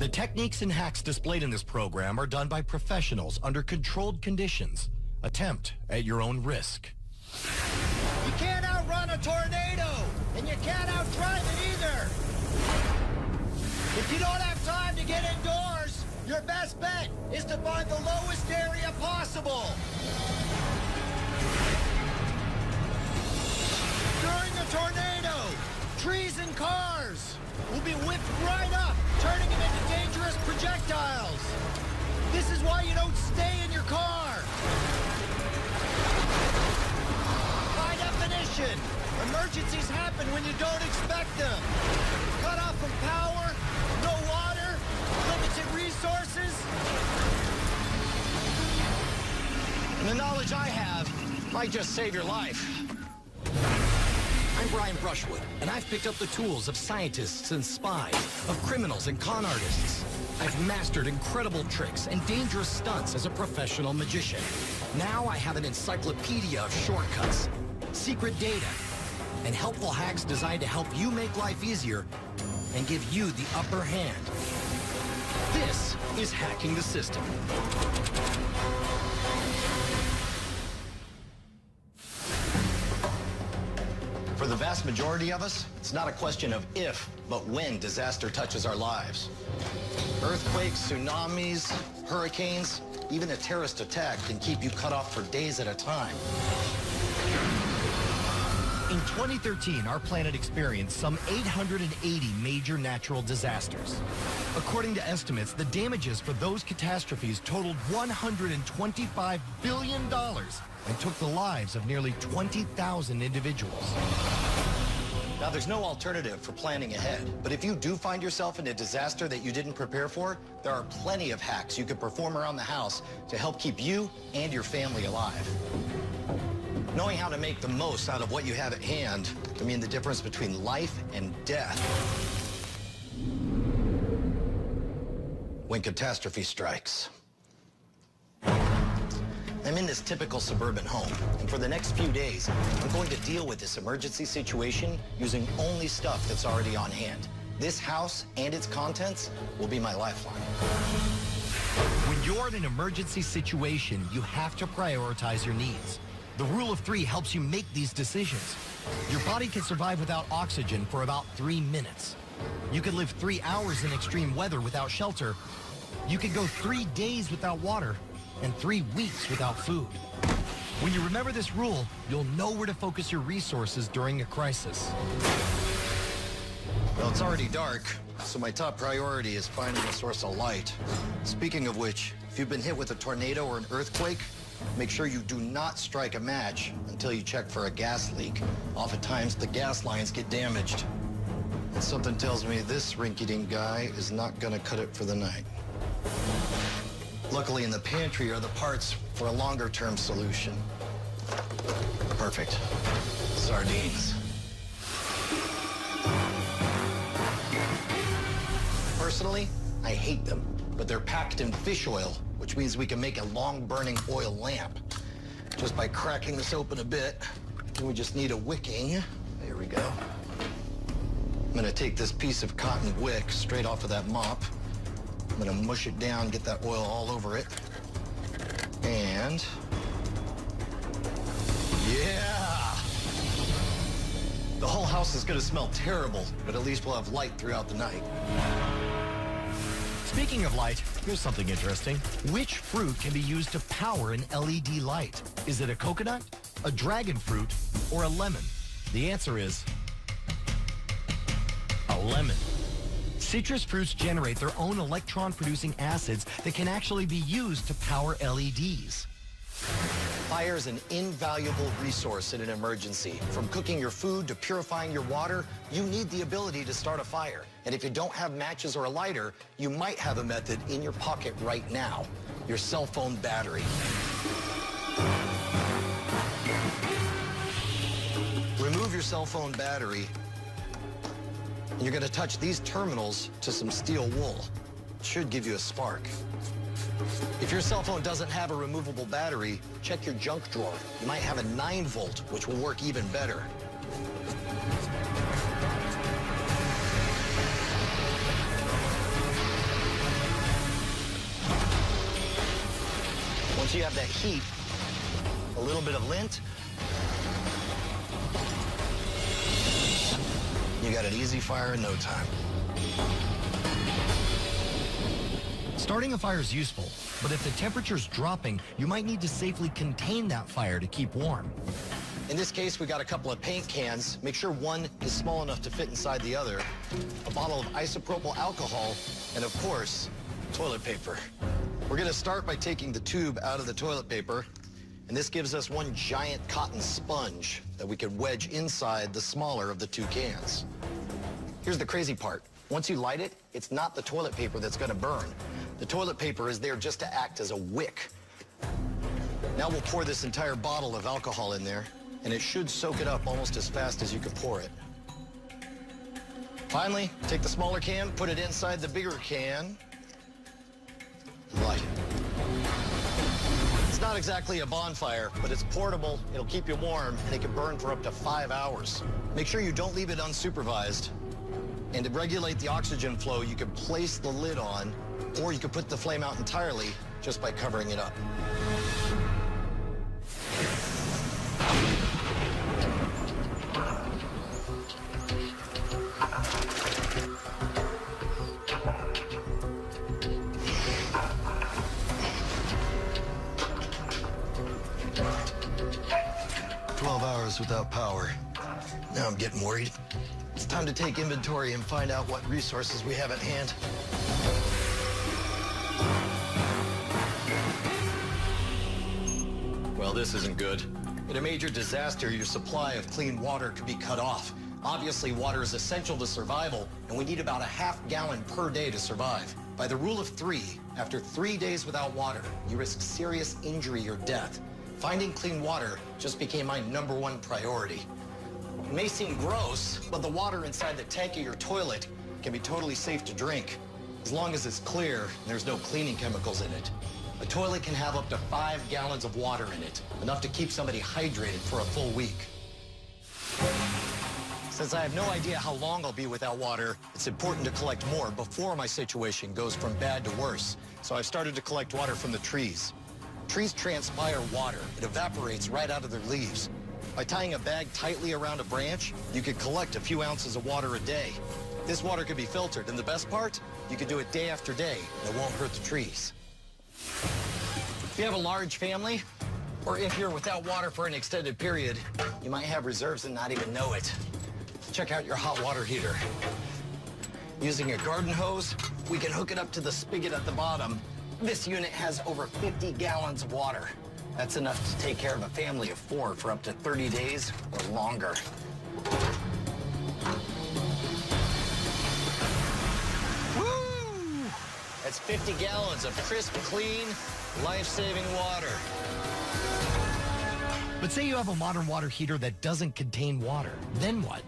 The techniques and hacks displayed in this program are done by professionals under controlled conditions. Attempt at your own risk. You can't outrun a tornado, and you can't outdrive it either. If you don't have time to get indoors, your best bet is to find the lowest area possible. During a tornado, trees and cars will be whipped right up, turning them into dangerous projectiles. This is why you don't stay in your car. High definition. Emergencies happen when you don't expect them. Cut off from power, no water, limited resources. And the knowledge I have might just save your life. I'm Brian Brushwood, and I've picked up the tools of scientists and spies, of criminals and con artists. I've mastered incredible tricks and dangerous stunts as a professional magician. Now I have an encyclopedia of shortcuts, secret data, and helpful hacks designed to help you make life easier and give you the upper hand. This is Hacking the System. For the vast majority of us, it's not a question of if, but when disaster touches our lives. Earthquakes, tsunamis, hurricanes, even a terrorist attack can keep you cut off for days at a time. In 2013, our planet experienced some 880 major natural disasters. According to estimates, the damages for those catastrophes totaled $125 billion and took the lives of nearly 20,000 individuals. Now, there's no alternative for planning ahead, but if you do find yourself in a disaster that you didn't prepare for, there are plenty of hacks you can perform around the house to help keep you and your family alive. Knowing how to make the most out of what you have at hand can mean the difference between life and death when catastrophe strikes. I'm in this typical suburban home, and for the next few days, I'm going to deal with this emergency situation using only stuff that's already on hand. This house and its contents will be my lifeline. When you're in an emergency situation, you have to prioritize your needs. The rule of 3 helps you make these decisions. Your body can survive without oxygen for about 3 minutes. You could live 3 hours in extreme weather without shelter. You could go 3 days without water and 3 weeks without food. When you remember this rule, you'll know where to focus your resources during a crisis. Well, it's already dark, so my top priority is finding a source of light. Speaking of which, if you've been hit with a tornado or an earthquake, make sure you do not strike a match until you check for a gas leak. Oftentimes, the gas lines get damaged. And something tells me this rinky-dink guy is not gonna cut it for the night. Luckily, in the pantry are the parts for a longer-term solution. Perfect. Sardines. Personally, I hate them, but they're packed in fish oil, which means we can make a long-burning oil lamp. Just by cracking this open a bit, and we just need a wicking. There we go. I'm gonna take this piece of cotton wick straight off of that mop. I'm gonna mush it down, get that oil all over it. And, yeah! The whole house is gonna smell terrible, but at least we'll have light throughout the night. Speaking of light, here's something interesting. Which fruit can be used to power an LED light? Is it a coconut, a dragon fruit, or a lemon? The answer is a lemon. Citrus fruits generate their own electron-producing acids that can actually be used to power LEDs. Fire is an invaluable resource in an emergency. From cooking your food to purifying your water, you need the ability to start a fire. And if you don't have matches or a lighter, you might have a method in your pocket right now: your cell phone battery. Remove your cell phone battery, and you're gonna touch these terminals to some steel wool. It should give you a spark. If your cell phone doesn't have a removable battery, check your junk drawer. You might have a 9-volt, which will work even better. Once you have that heat, a little bit of lint, you got an easy fire in no time. Starting a fire is useful, but if the temperature's dropping, you might need to safely contain that fire to keep warm. In this case, we got a couple of paint cans. Make sure one is small enough to fit inside the other, a bottle of isopropyl alcohol, and of course, toilet paper. We're gonna start by taking the tube out of the toilet paper, and this gives us one giant cotton sponge that we can wedge inside the smaller of the two cans. Here's the crazy part. Once you light it, it's not the toilet paper that's gonna burn. The toilet paper is there just to act as a wick. Now we'll pour this entire bottle of alcohol in there, and it should soak it up almost as fast as you can pour it. Finally, take the smaller can, put it inside the bigger can, light it. It's not exactly a bonfire, but it's portable, it'll keep you warm, and it can burn for up to 5 hours. Make sure you don't leave it unsupervised. And to regulate the oxygen flow, you can place the lid on, or you can put the flame out entirely just by covering it up. Without power. Now I'm getting worried. It's time to take inventory and find out what resources we have at hand. Well, this isn't good. In a major disaster, your supply of clean water could be cut off. Obviously, water is essential to survival, and we need about a half gallon per day to survive. By the rule of 3, after 3 days without water, you risk serious injury or death. Finding clean water just became my #1 priority. It may seem gross, but the water inside the tank of your toilet can be totally safe to drink, as long as it's clear and there's no cleaning chemicals in it. A toilet can have up to 5 gallons of water in it, enough to keep somebody hydrated for a full week. Since I have no idea how long I'll be without water, it's important to collect more before my situation goes from bad to worse. So I've started to collect water from the trees. Trees transpire water. It evaporates right out of their leaves. By tying a bag tightly around a branch, you could collect a few ounces of water a day. This water could be filtered, and the best part, you can do it day after day, and it won't hurt the trees. If you have a large family, or if you're without water for an extended period, you might have reserves and not even know it. Check out your hot water heater. Using a garden hose, we can hook it up to the spigot at the bottom. This unit has over 50 gallons of water. That's enough to take care of a family of 4 for up to 30 days or longer. Woo! That's 50 gallons of crisp, clean, life-saving water. But say you have a modern water heater that doesn't contain water. Then what?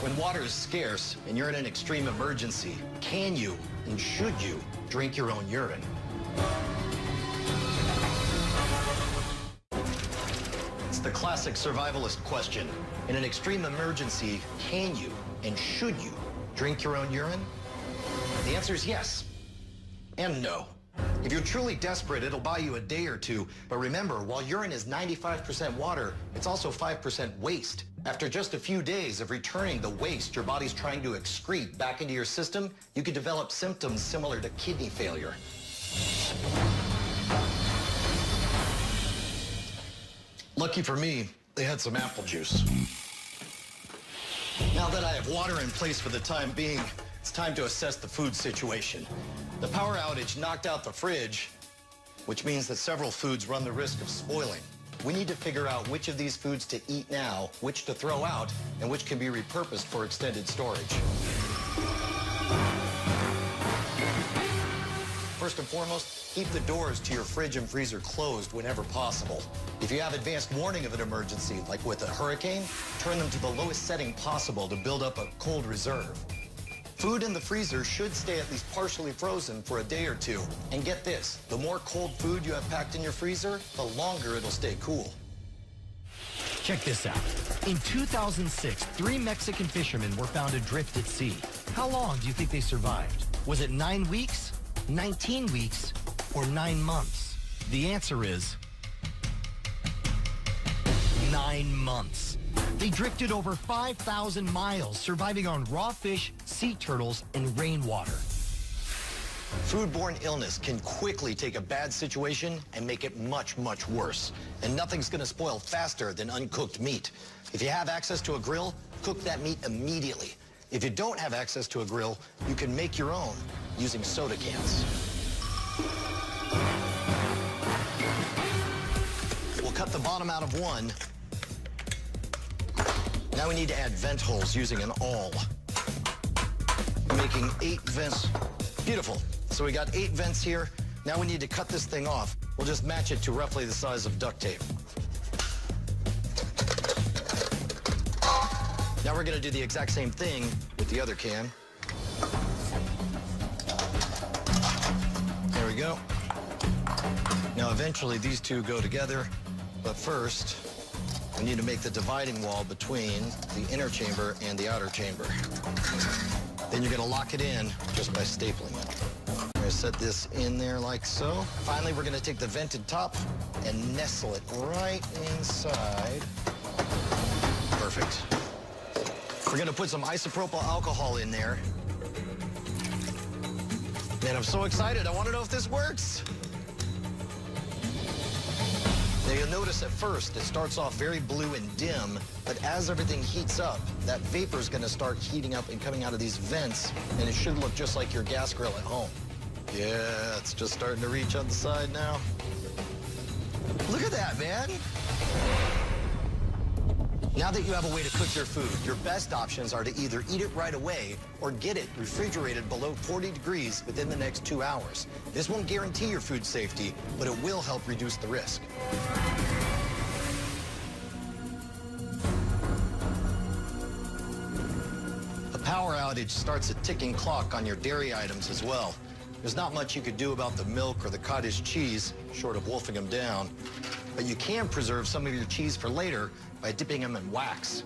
When water is scarce and you're in an extreme emergency, can you and should you drink your own urine? It's the classic survivalist question. In an extreme emergency, can you and should you drink your own urine? The answer is yes and no. If you're truly desperate, it'll buy you a day or two. But remember, while urine is 95% water, it's also 5% waste. After just a few days of returning the waste your body's trying to excrete back into your system, you could develop symptoms similar to kidney failure. Lucky for me, they had some apple juice. Now that I have water in place for the time being, it's time to assess the food situation. The power outage knocked out the fridge, which means that several foods run the risk of spoiling. We need to figure out which of these foods to eat now, which to throw out, and which can be repurposed for extended storage. First and foremost, keep the doors to your fridge and freezer closed whenever possible. If you have advanced warning of an emergency, like with a hurricane, turn them to the lowest setting possible to build up a cold reserve. Food in the freezer should stay at least partially frozen for a day or two. And get this, the more cold food you have packed in your freezer, the longer it'll stay cool. Check this out. In 2006, 3 Mexican fishermen were found adrift at sea. How long do you think they survived? Was it 9 weeks, 19 weeks, or 9 months? The answer is 9 months. They drifted over 5,000 miles, surviving on raw fish, sea turtles, and rainwater. Foodborne illness can quickly take a bad situation and make it much, much worse. And nothing's going to spoil faster than uncooked meat. If you have access to a grill, cook that meat immediately. If you don't have access to a grill, you can make your own using soda cans. We'll cut the bottom out of one. Now we need to add vent holes using an awl. Making 8 vents. Beautiful. So we got 8 vents here. Now we need to cut this thing off. We'll just match it to roughly the size of duct tape. Now we're going to do the exact same thing with the other can. There we go. Now eventually these two go together, but first we need to make the dividing wall between the inner chamber and the outer chamber. Then you're going to lock it in just by stapling it. I'm going to set this in there like so. Finally, we're going to take the vented top and nestle it right inside. Perfect. We're going to put some isopropyl alcohol in there. Man, I'm so excited. I want to know if this works. Now, you'll notice at first it starts off very blue and dim, but as everything heats up, that vapor is going to start heating up and coming out of these vents, and it should look just like your gas grill at home. Yeah, it's just starting to reach on the side now. Look at that, man. Now that you have a way to cook your food, your best options are to either eat it right away or get it refrigerated below 40 degrees within the next 2 hours. This won't guarantee your food safety, but it will help reduce the risk. A power outage starts a ticking clock on your dairy items as well. There's not much you could do about the milk or the cottage cheese, short of wolfing them down. But you can preserve some of your cheese for later by dipping them in wax.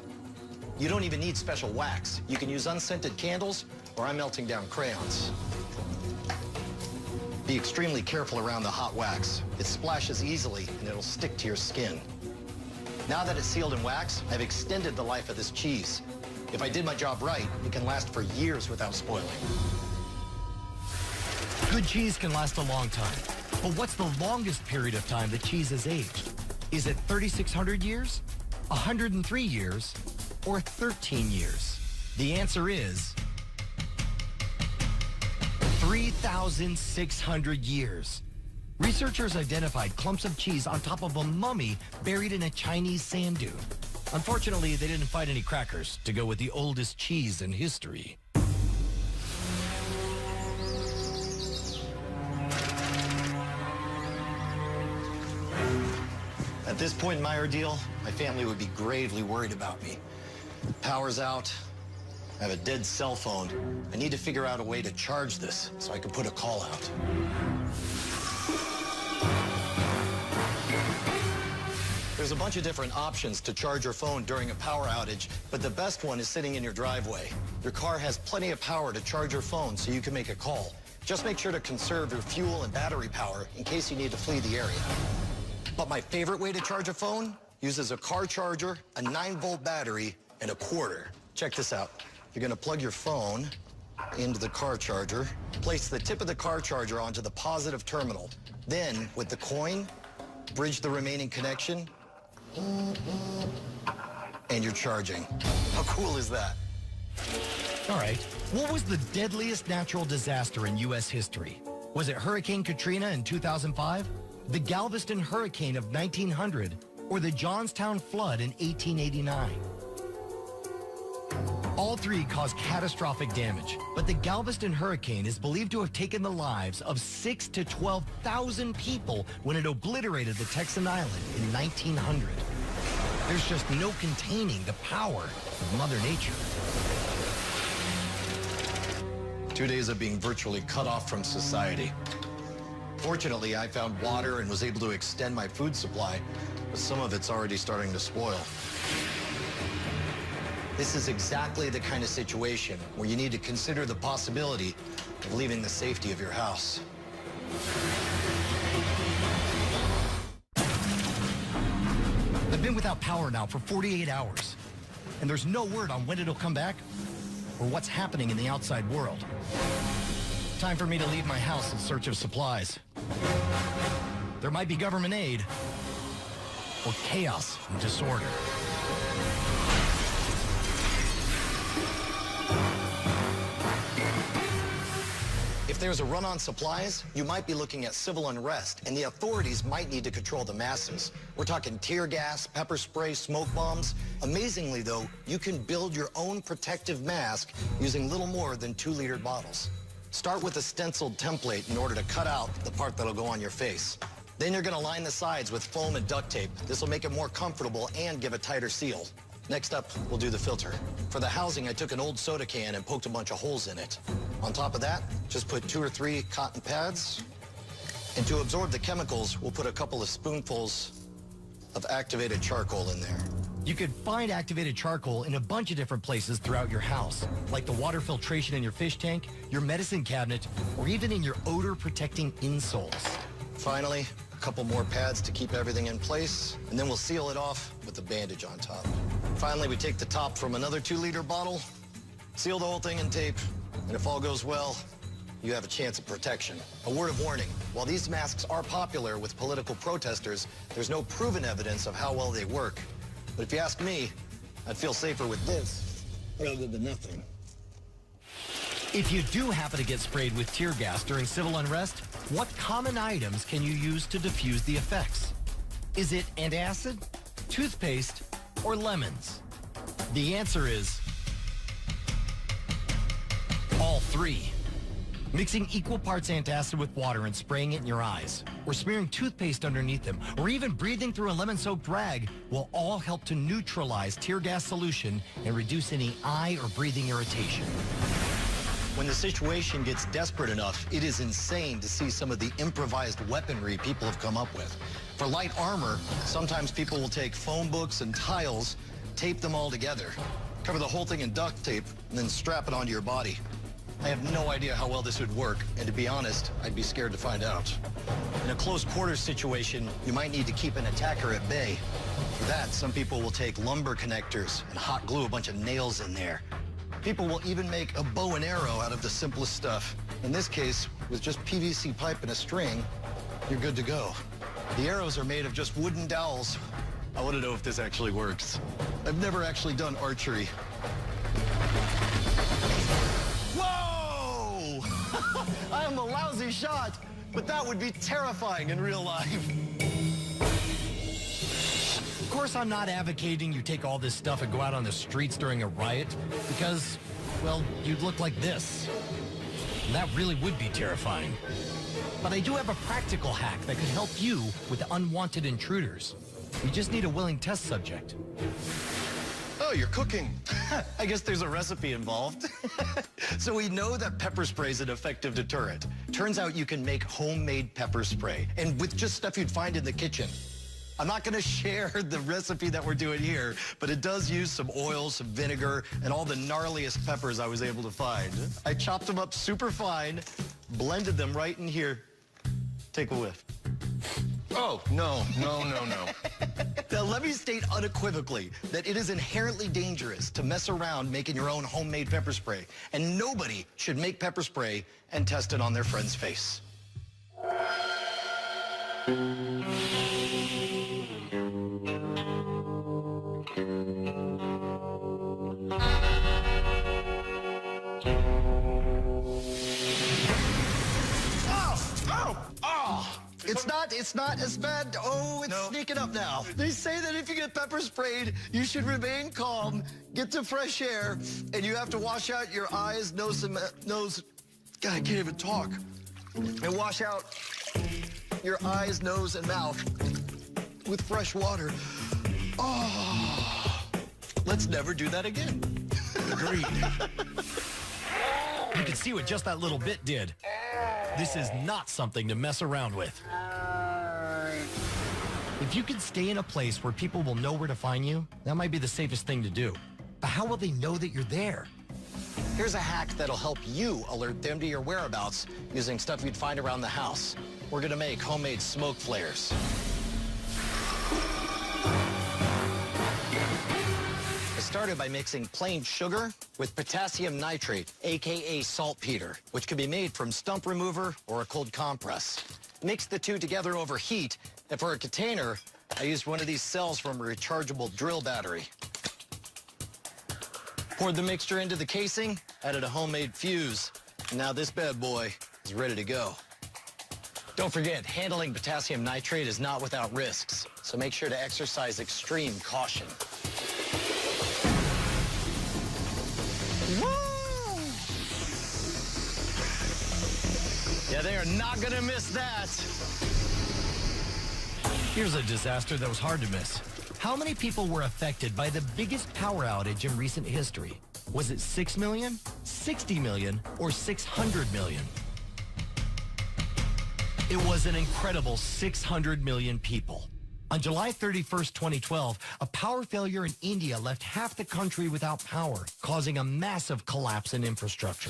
You don't even need special wax. You can use unscented candles, or I'm melting down crayons. Be extremely careful around the hot wax. It splashes easily, and it'll stick to your skin. Now that it's sealed in wax, I've extended the life of this cheese. If I did my job right, it can last for years without spoiling. Good cheese can last a long time. But what's the longest period of time that cheese has aged? Is it 3,600 years, 103 years, or 13 years? The answer is 3,600 years. Researchers identified clumps of cheese on top of a mummy buried in a Chinese sand dune. Unfortunately, they didn't find any crackers to go with the oldest cheese in history. At this point in my ordeal, my family would be gravely worried about me. Power's out. I have a dead cell phone. I need to figure out a way to charge this so I can put a call out. There's a bunch of different options to charge your phone during a power outage, but the best one is sitting in your driveway. Your car has plenty of power to charge your phone so you can make a call. Just make sure to conserve your fuel and battery power in case you need to flee the area. But my favorite way to charge a phone uses a car charger, a 9-volt battery, and a quarter. Check this out. You're going to plug your phone into the car charger, place the tip of the car charger onto the positive terminal. Then, with the coin, bridge the remaining connection, and you're charging. How cool is that? All right. What was the deadliest natural disaster in U.S. history? Was it Hurricane Katrina in 2005? The Galveston Hurricane of 1900, or the Johnstown Flood in 1889. All three caused catastrophic damage, but the Galveston Hurricane is believed to have taken the lives of 6,000 to 12,000 people when it obliterated the Texan island in 1900. There's just no containing the power of Mother Nature. 2 days of being virtually cut off from society. Fortunately, I found water and was able to extend my food supply, but some of it's already starting to spoil. This is exactly the kind of situation where you need to consider the possibility of leaving the safety of your house. I've been without power now for 48 hours, and there's no word on when it'll come back or what's happening in the outside world. Time for me to leave my house in search of supplies. There might be government aid or chaos and disorder. If there's a run on supplies, you might be looking at civil unrest, and the authorities might need to control the masses. We're talking tear gas, pepper spray, smoke bombs. Amazingly, though, you can build your own protective mask using little more than 2-liter bottles. Start with a stenciled template in order to cut out the part that'll go on your face. Then you're gonna line the sides with foam and duct tape. This will make it more comfortable and give a tighter seal. Next up, we'll do the filter. For the housing, I took an old soda can and poked a bunch of holes in it. On top of that, just put 2 or 3 cotton pads. And to absorb the chemicals, we'll put a couple of spoonfuls of activated charcoal in there. You could find activated charcoal in a bunch of different places throughout your house, like the water filtration in your fish tank, your medicine cabinet, or even in your odor-protecting insoles. Finally, a couple more pads to keep everything in place, and then we'll seal it off with a bandage on top. Finally, we take the top from another 2-liter bottle, seal the whole thing in tape, and if all goes well, you have a chance of protection. A word of warning, while these masks are popular with political protesters, there's no proven evidence of how well they work. But if you ask me, I'd feel safer with this rather than nothing. If you do happen to get sprayed with tear gas during civil unrest, what common items can you use to diffuse the effects? Is it antacid, toothpaste, or lemons? The answer is all 3. Mixing equal parts antacid with water and spraying it in your eyes, or smearing toothpaste underneath them, or even breathing through a lemon-soaked rag will all help to neutralize tear gas solution and reduce any eye or breathing irritation. When the situation gets desperate enough, it is insane to see some of the improvised weaponry people have come up with. For light armor, sometimes people will take phone books and tiles, tape them all together, cover the whole thing in duct tape, and then strap it onto your body. I have no idea how well this would work, and to be honest, I'd be scared to find out. In a close quarters situation, you might need to keep an attacker at bay. For that, some people will take lumber connectors and hot glue a bunch of nails in there. People will even make a bow and arrow out of the simplest stuff. In this case, with just PVC pipe and a string, you're good to go. The arrows are made of just wooden dowels. I want to know if this actually works. I've never actually done archery. Whoa! I am a lousy shot, but that would be terrifying in real life. Of course, I'm not advocating you take all this stuff and go out on the streets during a riot because, well, you'd look like this. And that really would be terrifying. But I do have a practical hack that could help you with unwanted intruders. You just need a willing test subject. Oh, you're cooking. I guess there's a recipe involved. So we know that pepper spray is an effective deterrent. Turns out you can make homemade pepper spray, and with just stuff you'd find in the kitchen. I'm not gonna share the recipe that we're doing here, but it does use some oil, some vinegar, and all the gnarliest peppers I was able to find. I chopped them up super fine, blended them right in here. Take a whiff. Oh, no. Now, let me state unequivocally that it is inherently dangerous to mess around making your own homemade pepper spray, and nobody should make pepper spray and test it on their friend's face. It's not as bad. Oh, it's sneaking up now. They say that if you get pepper sprayed, you should remain calm, get to fresh air, and you have to wash out your eyes, nose. God, I can't even talk. And wash out your eyes, nose, and mouth with fresh water. Oh, let's never do that again. Agreed. You can see what just that little bit did. This is not something to mess around with. If you can stay in a place where people will know where to find you, that might be the safest thing to do. But how will they know that you're there? Here's a hack that'll help you alert them to your whereabouts using stuff you'd find around the house. We're gonna make homemade smoke flares. started by mixing plain sugar with potassium nitrate, aka saltpeter, which can be made from stump remover or a cold compress. Mix the two together over heat, and for a container, I used one of these cells from a rechargeable drill battery. Poured the mixture into the casing, added a homemade fuse. Now this bad boy is ready to go. Don't forget, handling potassium nitrate is not without risks, so make sure to exercise extreme caution. Woo! Yeah, they are not gonna miss that. Here's a disaster that was hard to miss. How many people were affected by the biggest power outage in recent history? Was it 6 million, 60 million, or 600 million? It was an incredible 600 million people. On July 31st, 2012, a power failure in India left half the country without power, causing a massive collapse in infrastructure.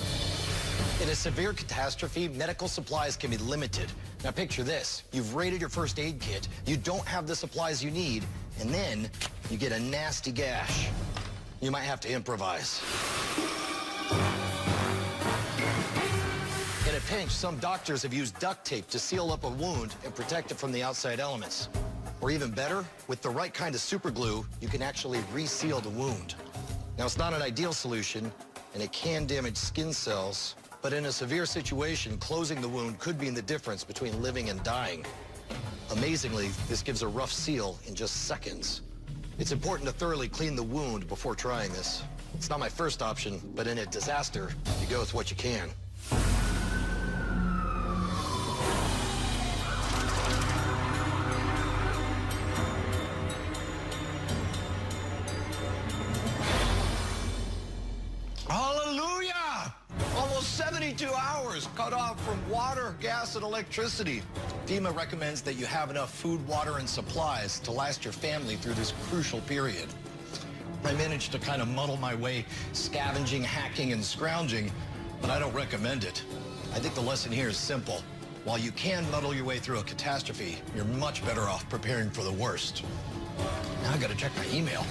In a severe catastrophe, medical supplies can be limited. Now picture this. You've raided your first aid kit, you don't have the supplies you need, and then you get a nasty gash. You might have to improvise. In a pinch, some doctors have used duct tape to seal up a wound and protect it from the outside elements. Or even better, with the right kind of super glue, you can actually reseal the wound. Now, it's not an ideal solution, and it can damage skin cells, but in a severe situation, closing the wound could mean the difference between living and dying. Amazingly, this gives a rough seal in just seconds. It's important to thoroughly clean the wound before trying this. It's not my first option, but in a disaster, you go with what you can. Hallelujah! Almost 72 hours cut off from water, gas, and electricity. FEMA recommends that you have enough food, water, and supplies to last your family through this crucial period. I managed to kind of muddle my way, scavenging, hacking, and scrounging, but I don't recommend it. I think the lesson here is simple. While you can muddle your way through a catastrophe, you're much better off preparing for the worst. Now I gotta check my email.